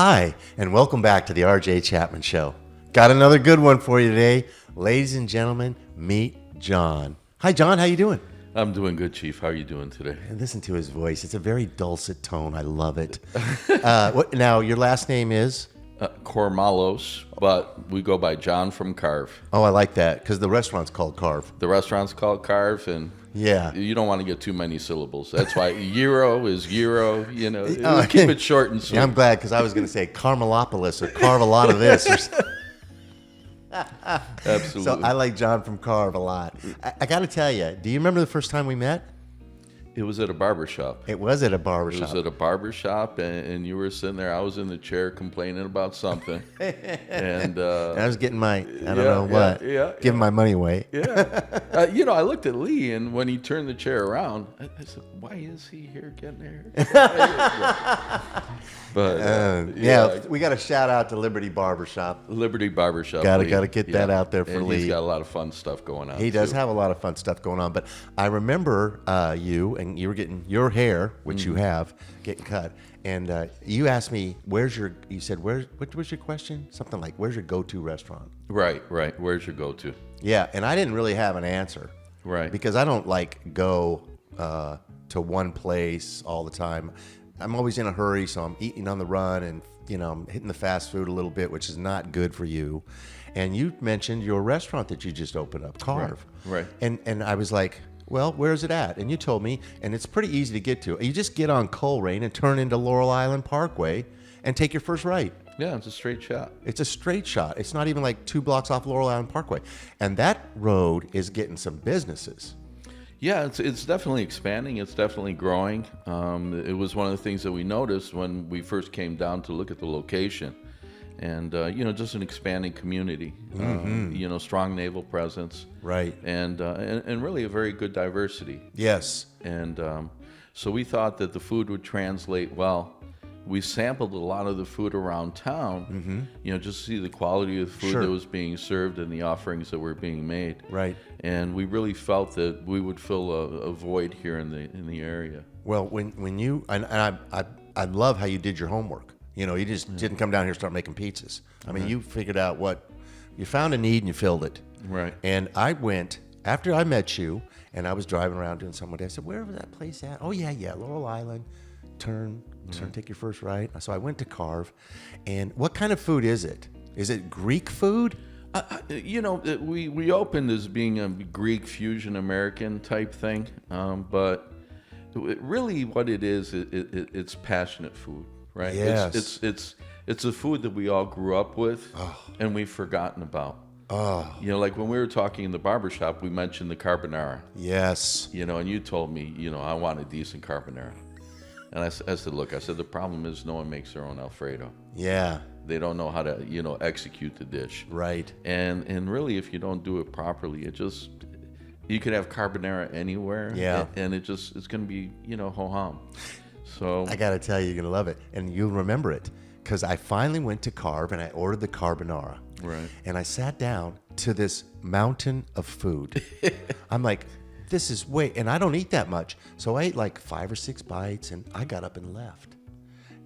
Hi, and welcome back to the RJ Chapman Show. Got another good one for you today. Ladies and gentlemen, meet John. Hi, John. How you doing? I'm doing good, Chief. How are you doing today? And listen to his voice. It's a very dulcet tone. I love it. Now, your last name is? Kormalos, but we go by John from Carve. Oh, I like that because the restaurant's called Carve. The restaurant's called Carve, and yeah, you don't want to get too many syllables. That's why gyro is gyro. You know, keep it short and sweet. Yeah, I'm glad because I was going to say Carmelopolis or Carve a lot of this. Absolutely. So I like John from Carve a lot. I got to tell you, do you remember the first time we met? It was at a barbershop. It was at a barbershop. It was at a barbershop, and you were sitting there. I was in the chair complaining about something, and I was getting my, giving my money away. Yeah. I looked at Lee, and when he turned the chair around, I said, "Why is he here getting there?" But we got a shout out to Liberty Barbershop. Liberty Barbershop. Got to get that out there for and Lee. He's got a lot of fun stuff going on. He does have a lot of fun stuff going on. But I remember you, and you were getting your hair, which you have, getting cut. And you asked me, you said, what was your question? Something like, where's your go-to restaurant? Right. Where's your go-to? Yeah, and I didn't really have an answer. Right. Because I don't go to one place all the time. I'm always in a hurry, so I'm eating on the run and, I'm hitting the fast food a little bit, which is not good for you. And you mentioned your restaurant that you just opened up, Carve. Right. And I was like, well, where is it at? And you told me, and it's pretty easy to get to. You just get on Coleraine and turn into Laurel Island Parkway and take your first right. Yeah, it's a straight shot. It's a straight shot. It's not even like 2 blocks off Laurel Island Parkway. And that road is getting some businesses. Yeah, it's definitely expanding. It's definitely growing. It was one of the things that we noticed when we first came down to look at the location. And, just an expanding community, strong naval presence. Right. And really a very good diversity. Yes. And so we thought that the food would translate well. We sampled a lot of the food around town, just to see the quality of the food that was being served and the offerings that were being made. Right. And we really felt that we would fill a void here in the area. Well, when you and I love how you did your homework. You just didn't come down here and start making pizzas. I mean, you figured out you found a need and you filled it. Right. And I went after I met you, and I was driving around doing something. I said, "Where was that place at?" "Oh yeah, Laurel Island. Turn, take your first right." So I went to Carve, and what kind of food is it? Is it Greek food? We opened as being a Greek fusion American type thing, but really what it is, it's passionate food, right? Yes. It's a food that we all grew up with, and we've forgotten about. Like when we were talking in the barbershop, we mentioned the carbonara. Yes. And you told me, I want a decent carbonara. And I said, look, the problem is no one makes their own Alfredo. Yeah. They don't know how to, execute the dish. Right. And really, if you don't do it properly, you could have carbonara anywhere. Yeah. And it's going to be, ho-hum. So I got to tell you, you're going to love it. And you'll remember it because I finally went to Carve and I ordered the carbonara. Right. And I sat down to this mountain of food. I'm like, this is and I don't eat that much. So I ate like 5 or 6 bites and I got up and left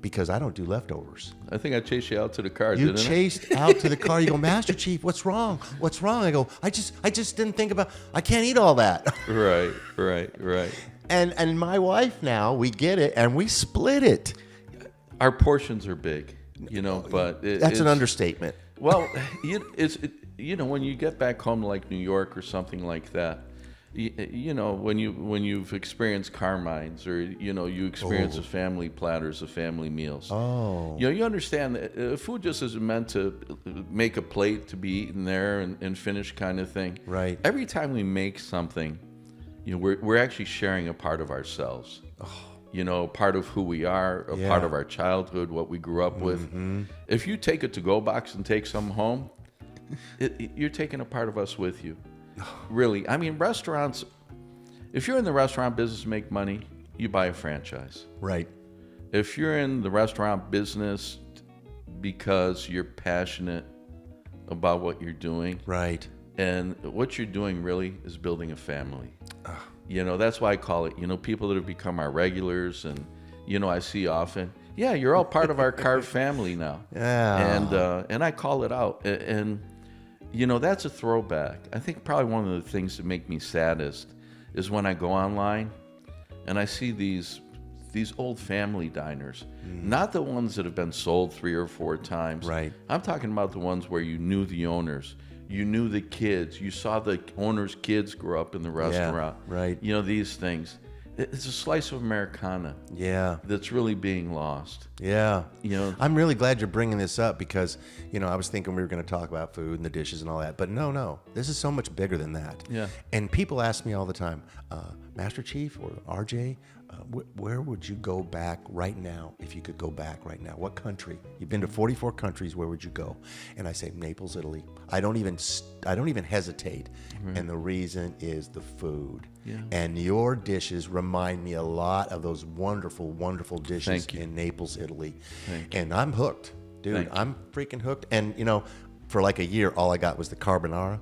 because I don't do leftovers. I think I chased you out to the car, You didn't I? chased out to the car. You go, "Master Chief, what's wrong? What's wrong?" I go, I just didn't think about, I can't eat all that. Right. And my wife now, we get it and we split it. Our portions are big, but That's an understatement. Well, when you get back home to like New York or something like that, when you've experienced Carmine's or you experience the family platters, the family meals. You understand that food just isn't meant to make a plate to be eaten there and finished kind of thing. Right. Every time we make something, we're actually sharing a part of ourselves. Part of who we are, a part of our childhood, what we grew up with. If you take a to-go box and take some home, you're taking a part of us with you. Really. I mean, restaurants, if you're in the restaurant business to make money, you buy a franchise. Right. If you're in the restaurant business because you're passionate about what you're doing. Right. And what you're doing really is building a family. That's why I call it, people that have become our regulars and, I see often, Yeah, you're all part of our Carve family now. Yeah. And I call it out. And you know, that's a throwback. I think probably one of the things that make me saddest is when I go online and I see these old family diners, not the ones that have been sold 3 or 4 times. Right. I'm talking about the ones where you knew the owners, you knew the kids, you saw the owners' kids grow up in the restaurant. Right. You know, these things. It's a slice of Americana. Yeah. That's really being lost. Yeah. You know, I'm really glad you're bringing this up because, you know, I was thinking we were going to talk about food and the dishes and all that, but no, this is so much bigger than that. Yeah. And people ask me all the time, Master Chief or RJ, where would you go back right now if you could go back right now? What country? You've been to 44 countries. Where would you go? And I say Naples, Italy. I don't even hesitate. Right. And the reason is the food. Yeah. And your dishes remind me a lot of those wonderful, wonderful dishes in Naples, Italy. And I'm hooked, dude. I'm freaking hooked. And, you know, for like a year, all I got was the carbonara.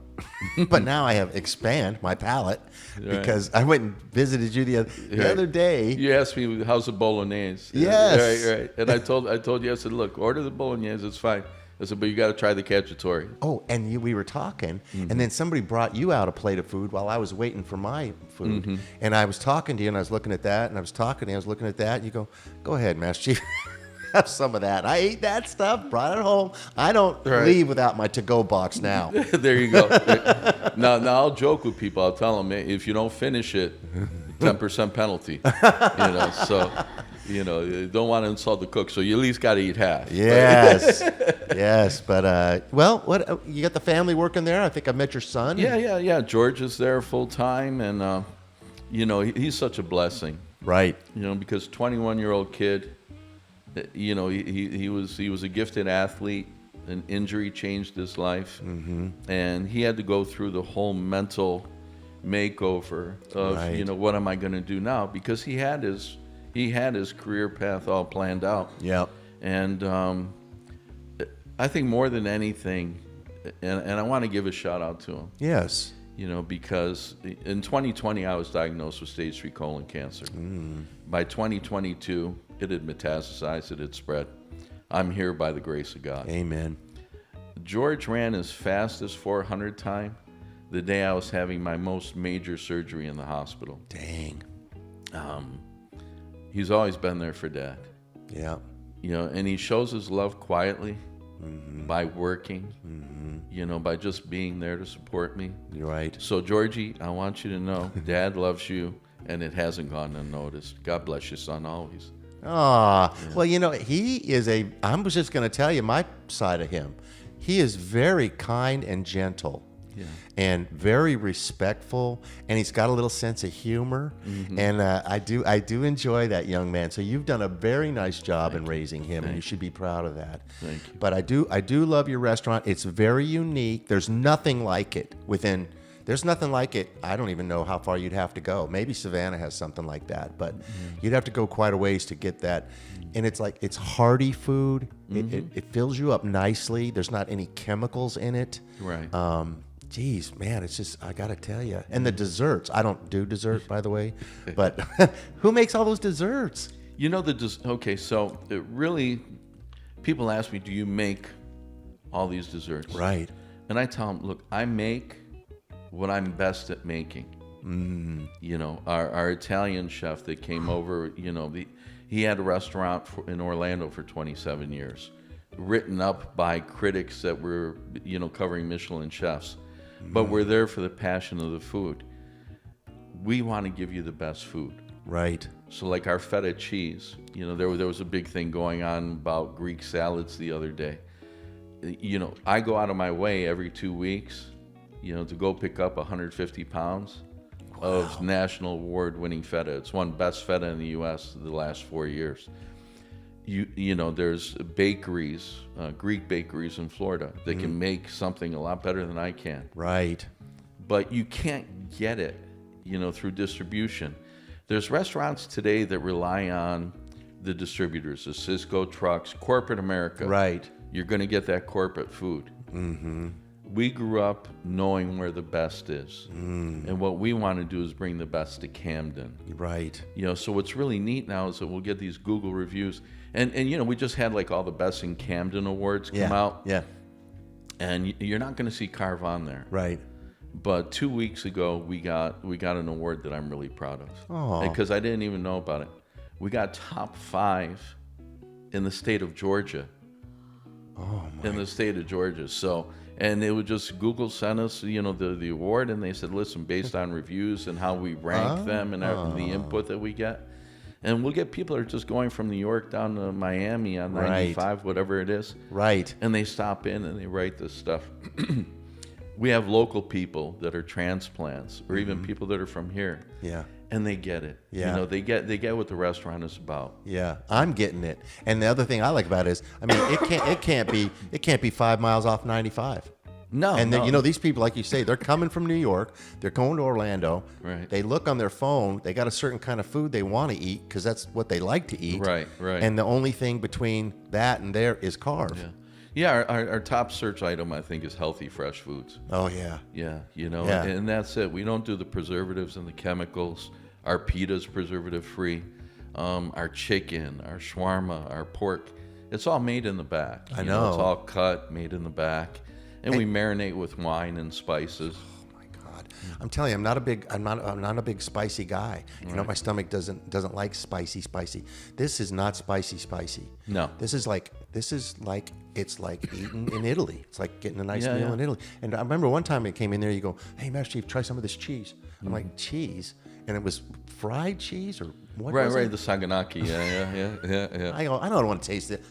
But now I have expand my palate because I went and visited you the other day. You asked me, how's the bolognese? Yes. Right. And I told you, I said, look, order the bolognese, it's fine. I said, but you got to try the cacciatore. Oh, and we were talking, and then somebody brought you out a plate of food while I was waiting for my food. And I was talking to you, and I was looking at that, and I was talking to you, I was looking at that, and you go ahead, Master Chief. Have some of that. I ate that stuff, brought it home. I don't leave without my to-go box now. There you go. Now I'll joke with people. I'll tell them, if you don't finish it, 10% penalty. You know, so you know, you don't want to insult the cook, so you at least got to eat half. Yes, yes. But well, what you got the family working there? I think I met your son. Yeah. George is there full time, and you know, he's such a blessing. Right. You know, because 21-year-old kid. You know, he was a gifted athlete. An injury changed his life, and he had to go through the whole mental makeover of you know, what am I going to do now? Because he had his career path all planned out. Yeah, and I think more than anything, and I want to give a shout out to him. Yes. You know, because in 2020 I was diagnosed with stage 3 colon cancer. By 2022. It had metastasized, it had spread. I'm here by the grace of God. Amen. George ran his fastest 400 time the day I was having my most major surgery in the hospital. Dang. He's always been there for Dad. Yeah. You know, and he shows his love quietly by working, you know, by just being there to support me. You're right. So, Georgie, I want you to know Dad loves you, and it hasn't gone unnoticed. God bless you, son, always. Well, you know, I was just going to tell you my side of him. He is very kind and gentle and very respectful, and he's got a little sense of humor. And I do enjoy that young man. So you've done a very nice job in raising him, and you should be proud of that. Thank you. But I do love your restaurant. It's very unique. There's nothing like it There's nothing like it. I don't even know how far you'd have to go. Maybe Savannah has something like that, but you'd have to go quite a ways to get that. And it's hearty food. It fills you up nicely. There's not any chemicals in it. Right. Geez, man, it's just, I got to tell you. And the desserts. I don't do dessert, by the way, but who makes all those desserts? You know, okay, so it really, people ask me, do you make all these desserts? Right. And I tell them, look, I make what I'm best at making. You know, our Italian chef that came over, you know, he had a restaurant in Orlando for 27 years, written up by critics that were, you know, covering Michelin chefs. But we're there for the passion of the food. We want to give you the best food. Right. So like our feta cheese, you know, there was a big thing going on about Greek salads the other day. You know, I go out of my way every 2 weeks, you know, to go pick up 150 pounds of national award-winning feta. It's won best feta in the U.S. the last 4 years. You know, there's bakeries, Greek bakeries in Florida that can make something a lot better than I can. Right. But you can't get it, you know, through distribution. There's restaurants today that rely on the distributors, the Cisco trucks, corporate America. Right. You're going to get that corporate food. we grew up knowing where the best is. And what we want to do is bring the best to Camden. Right. So what's really neat now is that we'll get these Google reviews. And we just had like all the Best in Camden awards come out. Yeah. And you're not going to see Carve on there. Right. But 2 weeks ago, we got an award that I'm really proud of. Oh. Because I didn't even know about it. We got top 5 in the state of Georgia. Oh, my. In the state of Georgia. So, and it was just Google sent us, the award, and they said, listen, based on reviews and how we rank them and the input that we get. And we'll get people that are just going from New York down to Miami on 95, whatever it is. Right. And they stop in and they write this stuff. We have local people that are transplants, or even people that are from here. Yeah. And they get it. Yeah. They get what the restaurant is about. Yeah, I'm getting it. And the other thing I like about it is, I mean, it can't be 5 miles off 95. No. And then, no. these people, like you say, they're coming from New York. They're going to Orlando. Right. They look on their phone. They got a certain kind of food they want to eat because that's what they like to eat. Right. And the only thing between that and there is Carve. Yeah. Yeah, our top search item, I think, is healthy, fresh foods. Oh, yeah. Yeah, Yeah. and that's it. We don't do the preservatives and the chemicals. Our pita's preservative-free. Our chicken, our shawarma, our pork, it's all made in the back. I know. It's all cut, made in the back. And we marinate with wine and spices. I'm telling you, I'm not a big spicy guy. My stomach doesn't like spicy. This is not spicy. No. This is like it's like eating in Italy. It's like getting a nice meal in Italy. And I remember one time it came in there, you go, "Hey, Master Chief, try some of this cheese." I'm like, "Cheese?" And it was fried cheese or what was Right, it? the saganaki. Yeah. I go, I don't want to taste it.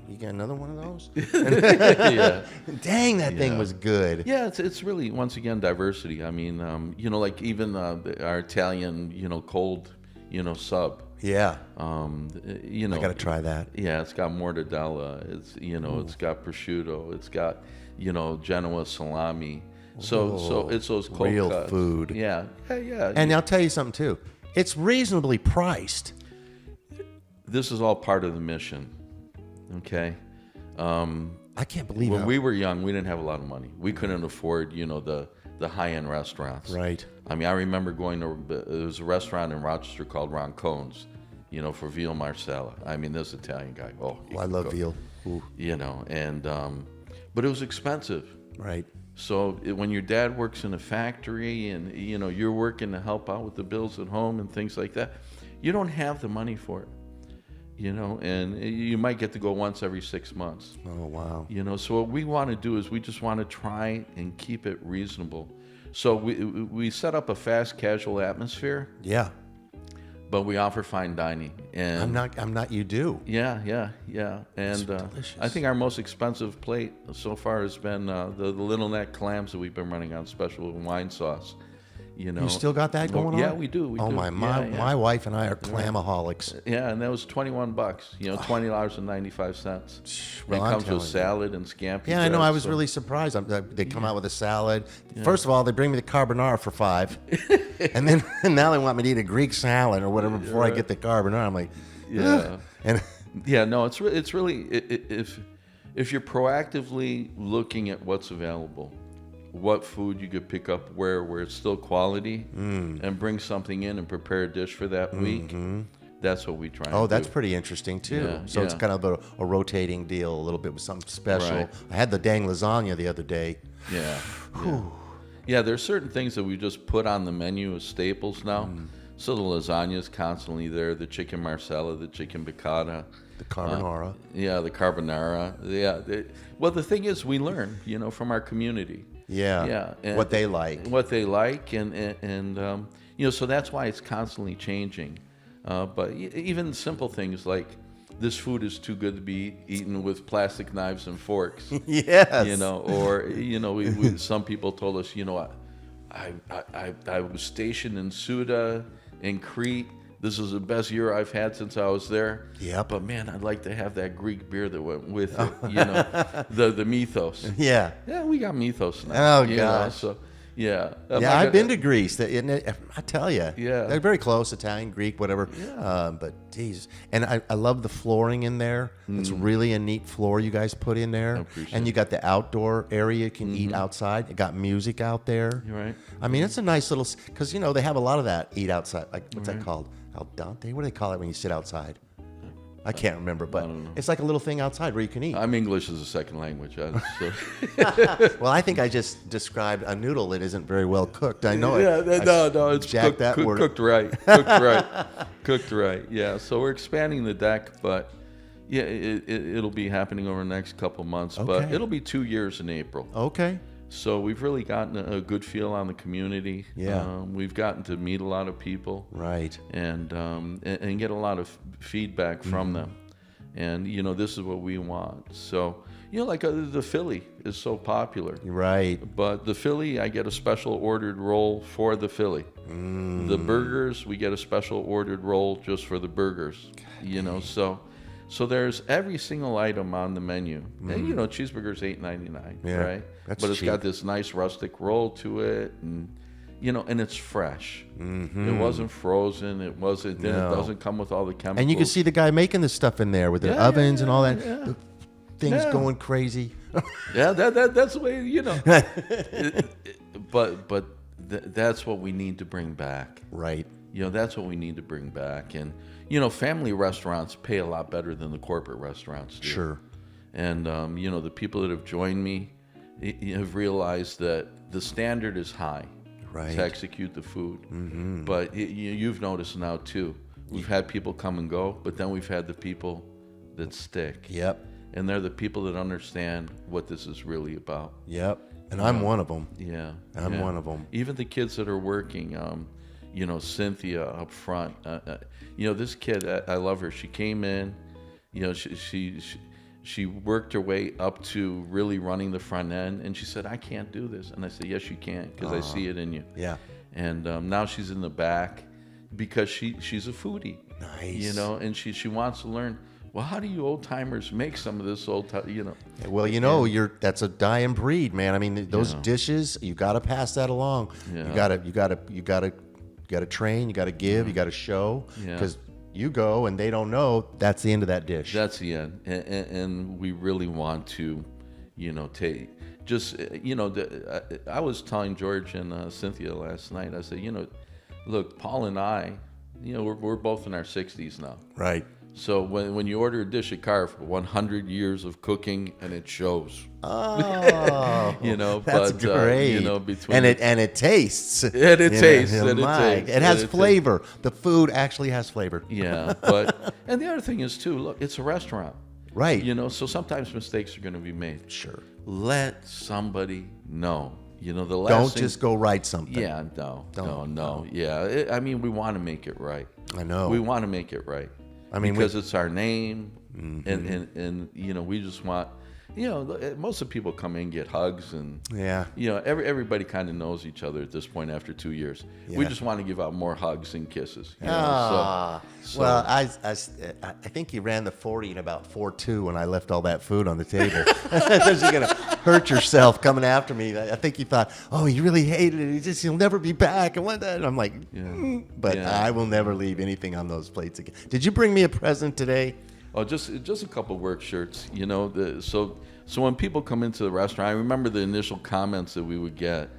You got another one of those? Yeah. Dang, that thing was good. Yeah, it's really, once again, diversity. I mean, like even our Italian, cold, sub. Yeah. I got to try that. Yeah, it's got mortadella. It's it's got prosciutto. It's got Genoa salami. So it's those cold real cuts. food. Yeah. And I'll tell you something too. It's reasonably priced. This is all part of the mission. Okay. I can't believe when how... we were young, we didn't have a lot of money. We couldn't afford, the high-end restaurants. Right. I mean, I remember going to there was a restaurant in Rochester called Roncone's, for veal marsala. I mean, this Italian guy. Oh, I love veal. Ooh. And but it was expensive. Right. So when your dad works in a factory and you're working to help out with the bills at home and things like that, you don't have the money for it. And you might get to go once every 6 months. Oh, wow. So what we want to do is we just want to try and keep it reasonable. So we set up a fast casual atmosphere. Yeah. But we offer fine dining. And I'm not you do. Yeah. And delicious. I think our most expensive plate so far has been the little neck clams that we've been running on special with wine sauce. You still got that going on? Yeah, we do. My wife and I are clamaholics. Yeah, and that was $21. $20.95. Well, it comes I'm with salad and scampi. Yeah, I know. bread, I was so- really surprised. They come out with a salad. First of all, they bring me the carbonara for $5, and then now they want me to eat a Greek salad or whatever before I get the carbonara. I'm like, Yeah. and Yeah, no, it's really if you're proactively looking at what's available, what food you could pick up where it's still quality, and bring something in and prepare a dish for that week. That's what we try. oh, and that's do. pretty interesting too. Yeah, So it's yeah. kind of a rotating deal, a little bit with something special. Right. I had the dang lasagna the other day. Yeah. Yeah, there's certain things that we just put on the menu as staples now. So the lasagna is constantly there, the chicken marsala, the chicken piccata. The carbonara. The carbonara. Yeah. Well, the thing is, we learn, from our community. Yeah. And What they like. What they like, and so that's why it's constantly changing. But even simple things like this food is too good to be eaten with plastic knives and forks. Yes. Or some people told us, I was stationed in Suda, in Crete. This is the best year I've had since I was there. Yep. But man, I'd like to have that Greek beer that went with it. The mythos. Yeah. Yeah, we got mythos now. Oh, gosh. So, Yeah. Yeah, I've been to Greece. I tell you, Yeah. they're very close, Italian, Greek, whatever. Yeah. But geez, and I love the flooring in there. It's really a neat floor you guys put in there, appreciate and you got the outdoor area you can eat outside. You got music out there. You're right. I mean, it's a nice little because they have a lot of that eat outside. Like what's that called? Al dente? What do they call it when you sit outside? I can't remember, but it's like a little thing outside where you can eat. I'm English as a second language. So. Well, I think I just described a noodle that isn't very well cooked. I know Yeah, it. no, it's jacked that word. cooked right. Cooked right. Cooked right. Yeah, so we're expanding the deck, but yeah, it'll be happening over the next couple months. But Okay. it'll be 2 years in April. Okay. So we've really gotten a good feel on the community. Yeah. We've gotten to meet a lot of people. Right. And get a lot of feedback from them. And, this is what we want. So, like the Philly is so popular. Right. But the Philly, I get a special ordered roll for the Philly. The burgers, we get a special ordered roll just for the burgers. So there's every single item on the menu. And, cheeseburger's $8.99, Yeah, right? that's But it's cheap. got this nice rustic roll to it, and and it's fresh. It wasn't frozen. It wasn't. Then No. it doesn't come with all the chemicals. And you can see the guy making the stuff in there with the Yeah, ovens and all that. yeah. The things Yeah. going crazy. Yeah, that's the way But that's what we need to bring back. Right. That's what we need to bring back. And family restaurants pay a lot better than the corporate restaurants do. Sure. And the people that have joined me have realized that the standard is high Right. to execute the food. But you've noticed now too. We've had people come and go, but then we've had the people that stick. Yep. And they're the people that understand what this is really about. Yep. And I'm one of them. Yeah. I'm one of them. Even the kids that are working, Cynthia up front. This kid, I love her. She came in, she worked her way up to really running the front end, and she said, "I can't do this." And I said, "Yes, you can, because I see it in you." Yeah. And now she's in the back because she's a foodie. Nice. And she wants to learn. Well, how do you old timers make some of this old time? Well, that's a dying breed, man. I mean, those dishes, you got to pass that along. Yeah. You got to train, you got to give, you got to show, Yeah. because you go and they don't know, that's the end of that dish. That's the end, and we really want to, take just, I was telling George and Cynthia last night. I said, look, Paul and I, we're both in our 60s now. Right. So when you order a dish at Carve, 100 years of cooking, and it shows. Oh, that's but great. between and it tastes. And it tastes. And it tastes. It has And it flavor. The food actually has flavor. Yeah, and the other thing is too. Look, it's a restaurant. Right. So sometimes mistakes are going to be made. Sure. Let somebody know. The last Don't thing, just go write something. Yeah, no. Yeah, I mean, we want to make it right. I know. We want to make it right. I mean, because it's our name, and we just want. Most of the people come in and get hugs, and Yeah. everybody kind of knows each other at this point after 2 years. We Yeah. just want to give out more hugs and kisses. So- Well, I think you ran the 40 in about 4.2 when I left all that food on the table. You're going to hurt yourself coming after me. I think you thought, oh, he really hated it. He'll never be back. And I'm like, but Yeah. I will never leave anything on those plates again. Did you bring me a present today? Oh, just a couple work shirts, So when people come into the restaurant, I remember the initial comments that we would get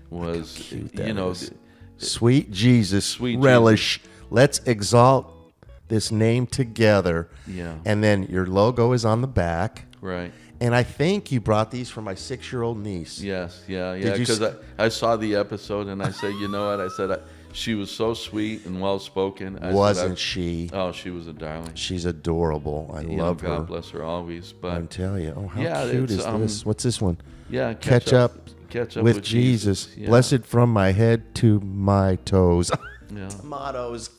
was, cute that is. Sweet Jesus, Sweet relish. Let's exalt this name together. Yeah. And then your logo is on the back. right. And I think you brought these for my 6-year-old niece. Yes, yeah. Did you Because I saw the episode and I said, you know what? I said she was so sweet and well spoken. Wasn't she? Oh, she was a darling. She's adorable. I love God her. bless her always. But I'm telling you. Oh, how Yeah, cute it's, is this? What's this one? yeah, Catch up with Jesus. Yeah. Blessed from my head to my toes. Yeah. Tomatoes.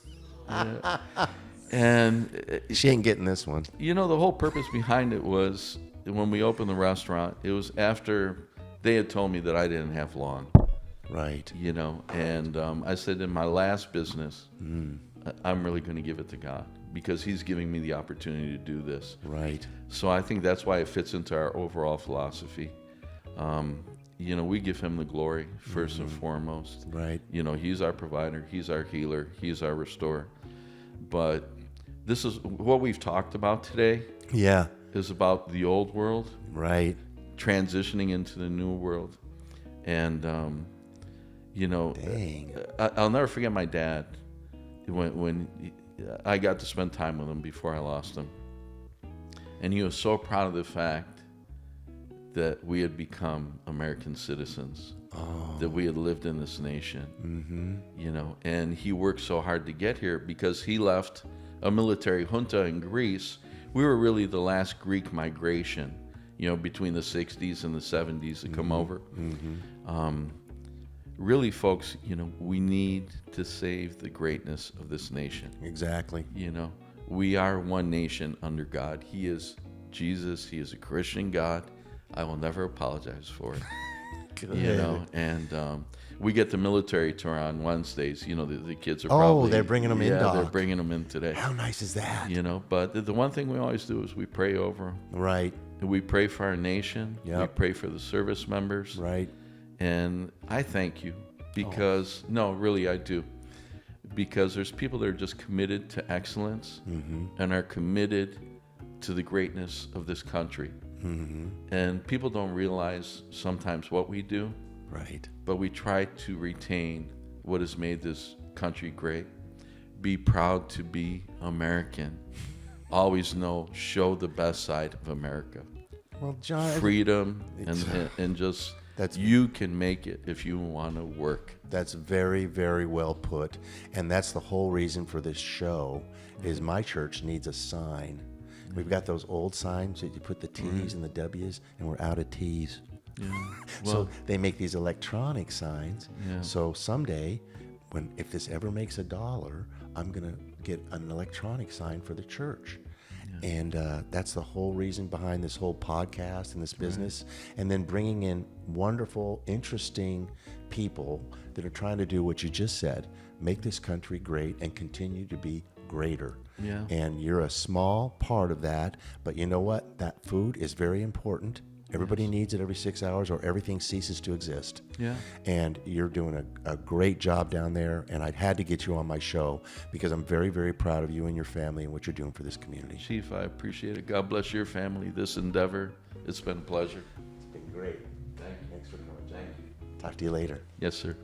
And She ain't getting this one. the whole purpose behind it was when we opened the restaurant. It was after they had told me that I didn't have long. Right. And I said, in my last business, I'm really going to give it to God because He's giving me the opportunity to do this. Right. So I think that's why it fits into our overall philosophy. We give him the glory first and foremost. Right. He's our provider, he's our healer, he's our restorer. But this is what we've talked about today. Yeah. Is about the old world, right, transitioning into the new world. And Dang. I'll never forget my dad when I got to spend time with him before I lost him. And he was so proud of the fact that we had become American citizens, that we had lived in this nation, and he worked so hard to get here because he left a military junta in Greece. We were really the last Greek migration, between the 60s and the 70s to come over. Really, folks, we need to save the greatness of this nation. Exactly. We are one nation under God. He is Jesus. He is a Christian God. I will never apologize for it. And we get the military tour on Wednesdays. The kids are probably... Oh, they're bringing them in, Yeah, they're Doc. bringing them in today. How nice is that? But the one thing we always do is we pray over them. Right. We pray for our nation. Yep. We pray for the service members. Right. And I thank you because, no, really I do. Because there's people that are just committed to excellence and are committed to the greatness of this country. And people don't realize sometimes what we do. Right. But we try to retain what has made this country great. Be proud to be American. Always show the best side of America. Well, John, freedom and just you can make it if you want to work. That's very, very well put. And that's the whole reason for this show is my church needs a sign. We've got those old signs that you put the T's and the W's, and we're out of T's. Yeah. So they make these electronic signs. Yeah. So someday, if this ever makes $1, I'm going to get an electronic sign for the church. Yeah. And that's the whole reason behind this whole podcast and this business. Right. And then bringing in wonderful, interesting people that are trying to do what you just said, make this country great and continue to be greater. Yeah. And you're a small part of that, but you know what? That food is very important. Everybody needs it every 6 hours or everything ceases to exist. Yeah. And you're doing a great job down there, and I had to get you on my show because I'm very, very proud of you and your family and what you're doing for this community. Chief, I appreciate it. God bless your family, this endeavor. It's been a pleasure. It's been great. Thank you. Thanks for coming. Thank you. Talk to you later. Yes, sir.